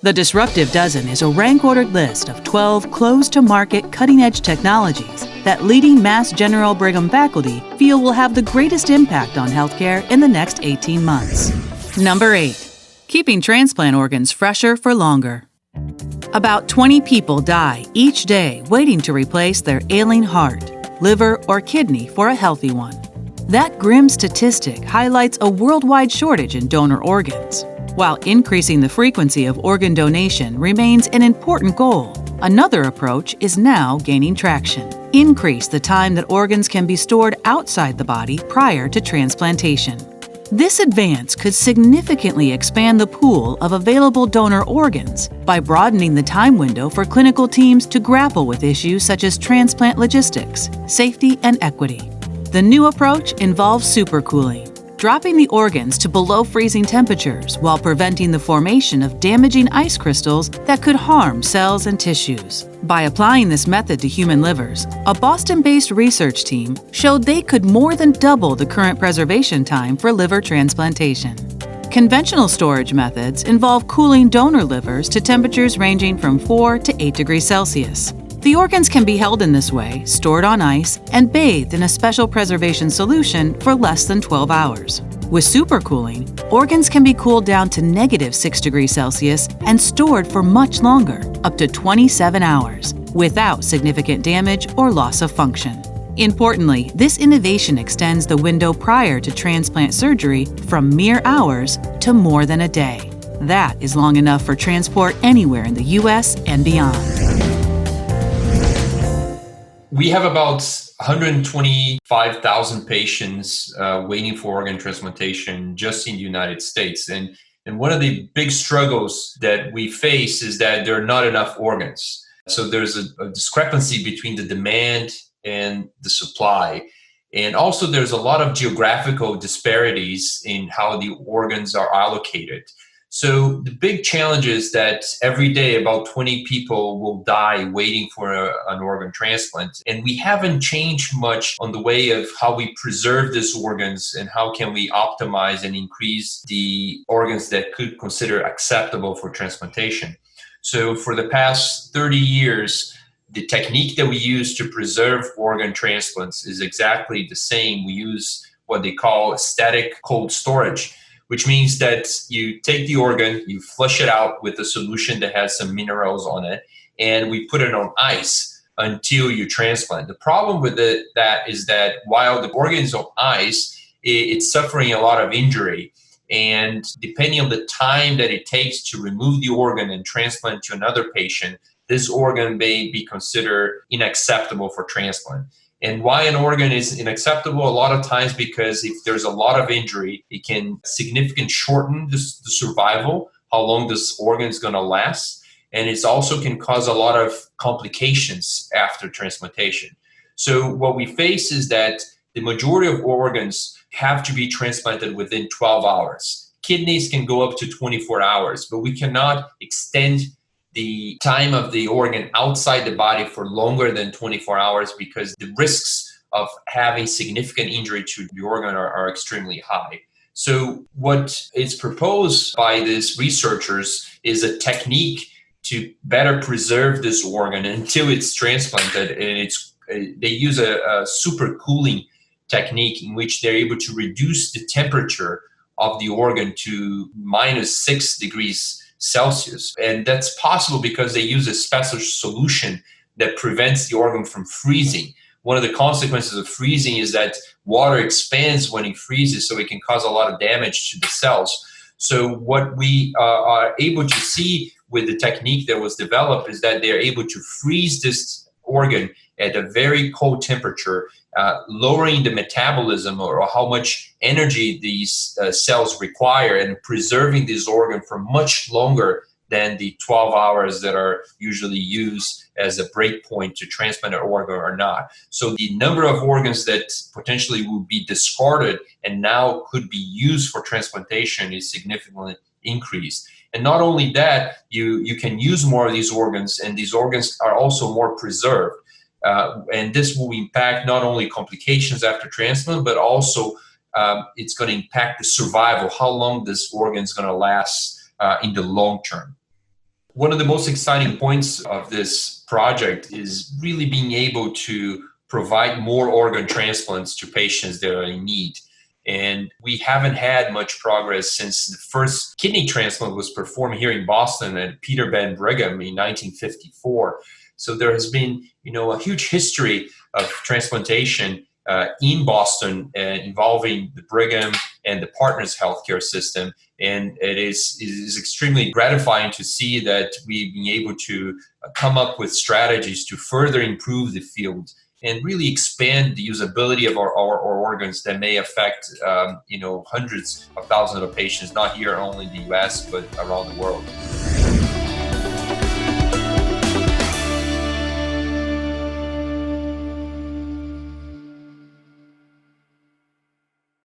The Disruptive Dozen is a rank-ordered list of 12 closed-to-market cutting-edge technologies that leading Mass General Brigham faculty feel will have the greatest impact on healthcare in the next 18 months. Number 8. Keeping transplant organs fresher for longer. About 20 people die each day waiting to replace their ailing heart, liver, or kidney for a healthy one. That grim statistic highlights a worldwide shortage in donor organs. While increasing the frequency of organ donation remains an important goal, another approach is now gaining traction. Increase the time that organs can be stored outside the body prior to transplantation. This advance could significantly expand the pool of available donor organs by broadening the time window for clinical teams to grapple with issues such as transplant logistics, safety, and equity. The new approach involves supercooling, dropping the organs to below freezing temperatures while preventing the formation of damaging ice crystals that could harm cells and tissues. By applying this method to human livers, a Boston-based research team showed they could more than double the current preservation time for liver transplantation. Conventional storage methods involve cooling donor livers to temperatures ranging from 4 to 8 degrees Celsius. The organs can be held in this way, stored on ice, and bathed in a special preservation solution for less than 12 hours. With supercooling, organs can be cooled down to -6 degrees Celsius and stored for much longer, up to 27 hours, without significant damage or loss of function. Importantly, this innovation extends the window prior to transplant surgery from mere hours to more than a day. That is long enough for transport anywhere in the U.S. and beyond. We have about 125,000 patients waiting for organ transplantation just in the United States. And one of the big struggles that we face is that there are not enough organs. So there's a discrepancy between the demand and the supply. And also there's a lot of geographical disparities in how the organs are allocated. So the big challenge is that every day about 20 people will die waiting for an organ transplant. And we haven't changed much on the way of how we preserve these organs and how can we optimize and increase the organs that could consider acceptable for transplantation. So for the past 30 years, the technique that we use to preserve organ transplants is exactly the same. We use what they call static cold storage, which means that you take the organ, you flush it out with a solution that has some minerals on it, and we put it on ice until you transplant. The problem with that is that while the organ is on ice, it's suffering a lot of injury. And depending on the time that it takes to remove the organ and transplant to another patient, this organ may be considered unacceptable for transplant. And why an organ is unacceptable? A lot of times because if there's a lot of injury, it can significantly shorten the survival, how long this organ is going to last. And it also can cause a lot of complications after transplantation. So what we face is that the majority of organs have to be transplanted within 12 hours. Kidneys can go up to 24 hours, but we cannot extend the time of the organ outside the body for longer than 24 hours because the risks of having significant injury to the organ are extremely high. So what is proposed by these researchers is a technique to better preserve this organ until it's transplanted. And they use a supercooling technique in which they're able to reduce the temperature of the organ to -6 degrees Celsius. And that's possible because they use a special solution that prevents the organ from freezing. One of the consequences of freezing is that water expands when it freezes, so it can cause a lot of damage to the cells. So what we are able to see with the technique that was developed is that they're able to freeze this organ at a very cold temperature, lowering the metabolism or how much energy these cells require and preserving this organ for much longer than the 12 hours that are usually used as a break point to transplant an organ or not. So the number of organs that potentially will be discarded and now could be used for transplantation is significantly increased. And not only that, you can use more of these organs, and these organs are also more preserved. And this will impact not only complications after transplant, but also it's going to impact the survival, how long this organ is going to last in the long term. One of the most exciting points of this project is really being able to provide more organ transplants to patients that are in need. And we haven't had much progress since the first kidney transplant was performed here in Boston at Peter Ben Brigham in 1954. So there has been, a huge history of transplantation in Boston involving the Brigham and the Partners healthcare system. And it is extremely gratifying to see that we've been able to come up with strategies to further improve the field and really expand the usability of our organs that may affect, hundreds of thousands of patients, not here only in the US, but around the world.